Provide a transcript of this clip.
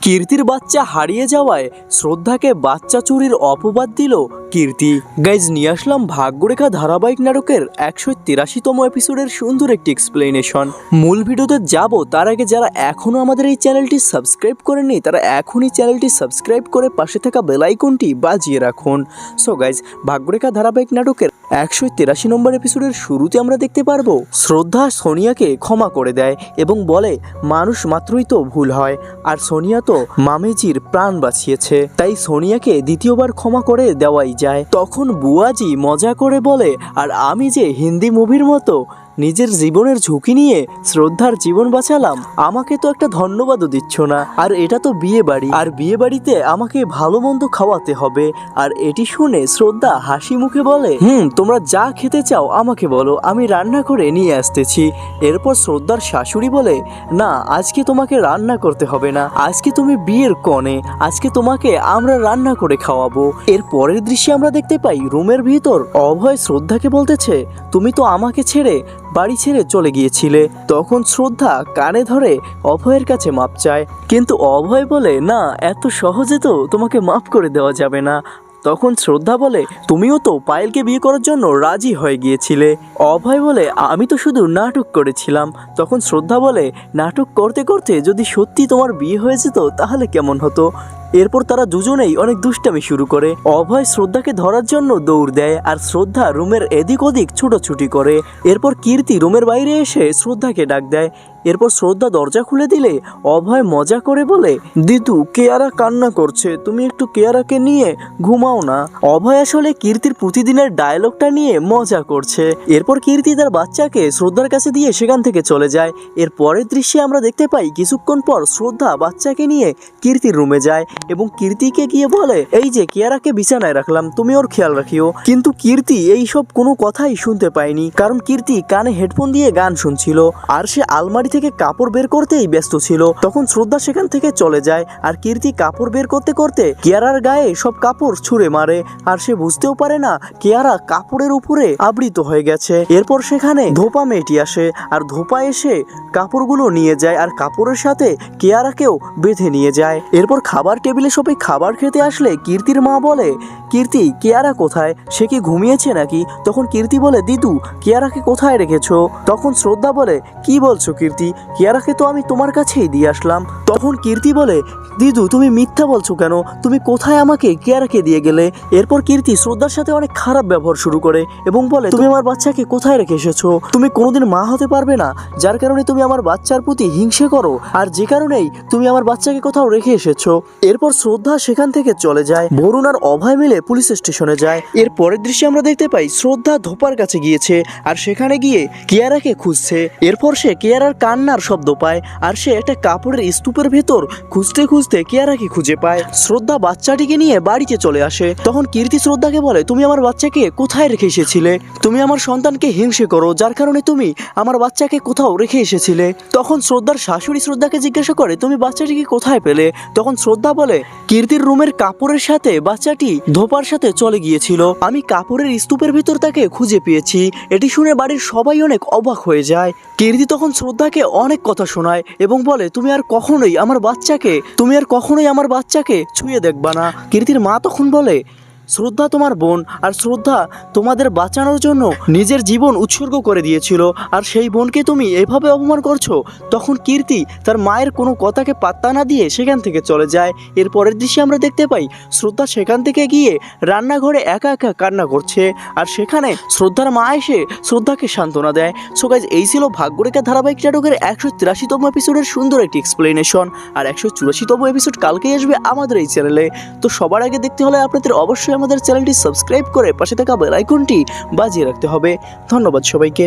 কীর্তির বাচ্চা হারিয়ে যাওয়ায় শ্রদ্ধাকে বাচ্চা চুরির অপবাদ দিল কীর্তি। গাইজ নিয়ে আসলাম ভাগ্যরেখা ধারাবাহিক নাটকের 183তম এপিসোডের সুন্দর একটি এক্সপ্লেনেশন। মূল ভিডিওতে যাব তার আগে যারা এখনও আমাদের এই চ্যানেলটি সাবস্ক্রাইব করেননি তারা এখনই চ্যানেলটি সাবস্ক্রাইব করে পাশে থাকা বেল আইকনটি বাজিয়ে রাখুন। সো গাইজ ভাগ্যরেখা ধারাবাহিক নাটকের 183 নম্বর এপিসোডের শুরুতে আমরা দেখতে পারবো শ্রদ্ধা সোনিয়াকে ক্ষমা করে দেয় এবং বলে মানুষ মাত্রই তো ভুল হয়, আর সোনিয়া তো মামেজির প্রাণ বাঁচিয়েছে, তাই সোনিয়াকে দ্বিতীয়বার ক্ষমা করে দেওয়াই যায়। তখন বুয়াজি মজা করে বলে, আর আমি যে হিন্দি মুভির মতো নিজের জীবনের ঝুঁকি নিয়ে শ্রদ্ধার জীবন বাঁচালাম, আমাকে তো একটা ধন্যবাদও দিচ্ছ না। আর এটা তো বিয়ে বাড়ি, আর বিয়ে বাড়িতে আমাকে ভালো মন্দ খাওয়াতে হবে। আর এটি শুনে শ্রদ্ধা হাসি মুখে বলে, তোমরা যা খেতে চাও আমাকে বলো, আমি রান্না করে নিয়ে আসতেছি। এরপর শ্রদ্ধার শাশুড়ি বলে, না আজকে তোমাকে রান্না করতে হবে না, আজকে তুমি বিয়ের কনে, আজকে তোমাকে আমরা রান্না করে খাওয়াবো। এর পরের দৃশ্যে আমরা দেখতে পাই রুমের ভিতর অভয় শ্রদ্ধাকে বলতেছে, তুমি তো আমাকে ছেড়ে বাড়ি ছেড়ে চলে গিয়েছিলে। তখন শ্রদ্ধা কানে ধরে অভয়ের কাছে মাপ চায়, কিন্তু অভয় বলে, না এত সহজে তো তোমাকে মাফ করে দেওয়া যাবে না। তখন শ্রদ্ধা বলে, তুমিও তো পায়েলকে বিয়ে করার জন্য রাজি হয়ে গিয়েছিলে। অভয় বলে, আমি তো শুধু নাটক করেছিলাম। তখন শ্রদ্ধা বলে, নাটক করতে করতে যদি সত্যি তোমার বিয়ে হয়ে যেত তাহলে কেমন হতো। এরপর তারা দুজনেই অনেক দুষ্টামি শুরু করে। অভয় শ্রদ্ধাকে ধরার জন্য দৌড় দেয়, আর শ্রদ্ধা রুমের এদিক ওদিক ছুটোছুটি করে। এরপর কীর্তি রুমের বাইরে এসে শ্রদ্ধাকে ডাক দেয়। এরপর শ্রদ্ধা দরজা খুলে দিলে অভয় মজা করে বলে, দিদু কেয়ারা কান্না করছে, তুমি একটু কেয়ারাকে নিয়ে ঘুমাও না। অভয় আসলে কীর্তির প্রতিদিনের ডায়লগটা নিয়ে মজা করছে। এরপর কীর্তি তার বাচ্চাকে শ্রদ্ধার কাছে দিয়ে সেখান থেকে চলে যায়। এর পরের দৃশ্যে আমরা দেখতে পাই কিছুক্ষণ পর শ্রদ্ধা বাচ্চাকে নিয়ে কীর্তির রুমে যায় এবং কীর্তিকে গিয়ে বলে, এই যে কেয়ারাকে বিছানায় রাখলাম, তুমি ওর খেয়াল রাখিও। কিন্তু কীর্তি এইসব কোনো কথাই শুনতে পায়নি, কারণ কীর্তি কানে হেডফোন দিয়ে গান শুনছিল, আর সে আলমারি থেকে কাপড় বের করতেই ব্যস্ত ছিল। তখন শ্রদ্ধা সেখান থেকে চলে যায়, আর কীর্তি কাপড় বের করতে করতে কেয়ারার গায়ে সব কাপড় ছুঁড়ে মারে, আর সে বুঝতেও পারে না কেয়ারা কাপড়ের উপরে আবৃত হয়ে গেছে। এরপর সেখানে ধোপা মেয়েটি আসে, আর ধোপা এসে কাপড়গুলো নিয়ে যায়, আর কাপড়ের সাথে কেয়ারাকেও বেঁধে নিয়ে যায়। এরপর খাবার টেবিলে সবাই খাবার খেতে আসলে কীর্তির মা বলে, কীর্তি কেয়ারা কোথায়, সে কি ঘুমিয়েছে নাকি? তখন কীর্তি বলে, দিদু কেয়ারাকে কোথায় রেখেছো? তখন শ্রদ্ধা বলে, কি বলছো কীর্তি, কেয়ারাকে তো আমি তোমার কাছেই দিয়ে আসলাম। তখন কীর্তি বলে, দিদু তুমি মিথ্যা বলছো কেন, তুমি কোথায় আমাকে কেয়ারাকে দিয়ে গেলে? এরপর কীর্তি শ্রদ্ধার সাথে অনেক খারাপ ব্যবহার শুরু করে এবং বলে, তুমি আমার বাচ্চাকে কোথায় রেখে এসেছো? তুমি কোনোদিন মা হতে পারবে না, যার কারণে তুমি আমার বাচ্চার প্রতি হিংসে করো, আর যে কারণেই তুমি আমার বাচ্চাকে কোথাও রেখে এসেছো। এরপর শ্রদ্ধা সেখান থেকে চলে যায়। বরুণ আর অভয় মিলে পুলিশ স্টেশনে যায়। এর পরের দৃশ্যে আমরা দেখতে পাই শ্রদ্ধা ধোপার কাছে গিয়েছে, আর সেখানে গিয়ে কেয়ারাকে খুঁজছে। এরপর সে কেয়ারার কান্নার শব্দ পায়, আর সে একটা কাপড়ের স্তূপের ভেতর খুঁজতে খুঁজতে কেয়ারাকে খুঁজে পায়। শ্রদ্ধা বাচ্চাটিকে নিয়ে বাড়িতে চলে আসে। তখন কীর্তি শ্রদ্ধাকে বলে, তুমি আমার বাচ্চাকে কোথায় রেখে এসেছিলে? তুমি আমার সন্তানকে হিংসে করো, যার কারণে তুমি আমার বাচ্চাকে কোথাও রেখে এসেছিলে। তখন শ্রদ্ধার শাশুড়ি শ্রদ্ধাকে জিজ্ঞাসা করে, তুমি বাচ্চাটিকে কোথায় পেলে? তখন শ্রদ্ধা বলে, কীর্তির রুমের কাপড়ের সাথে বাচ্চাটি ধোপার সাথে চলে গিয়েছিল, আমি কাপড়ের স্তূপের ভিতর তাকে খুঁজে পেয়েছি। এটি শুনে বাড়ির সবাই অনেক অবাক হয়ে যায়। কীর্তি তখন শ্রদ্ধাকে অনেক কথা শোনায় এবং বলে, তুমি আর কখনোই আমার বাচ্চাকে ছুঁয়ে দেখবা না। কীর্তির মা তখন বলে, শ্রদ্ধা তোমার বোন, আর শ্রদ্ধা তোমাদের বাঁচানোর জন্য নিজের জীবন উৎসর্গ করে দিয়েছিল, আর সেই বোনকে তুমি এভাবে অপমান করছো। তখন কীর্তি তার মায়ের কোনো কথাকে পাত্তা না দিয়ে সেখান থেকে চলে যায়। এর পরের দৃশ্যে আমরা দেখতে পাই শ্রদ্ধা সেখান থেকে গিয়ে রান্নাঘরে একা একা কান্না করছে, আর সেখানে শ্রদ্ধার মা এসে শ্রদ্ধাকে সান্ত্বনা দেয়। সো গাইজ এই ছিল ভাগ্যরেখা ধারাবাহিক নাটকের 183তম এপিসোডের সুন্দর একটি এক্সপ্লেনেশন। আর 184তম এপিসোড কালকেই আসবে আমাদের এই চ্যানেলে। তো সবার আগে দেখতে হলে আপনাদের অবশ্যই আমাদের চ্যানেলটি সাবস্ক্রাইব করে পাশে থাকা বেল আইকনটি বাজিয়ে রাখতে হবে। ধন্যবাদ সবাইকে।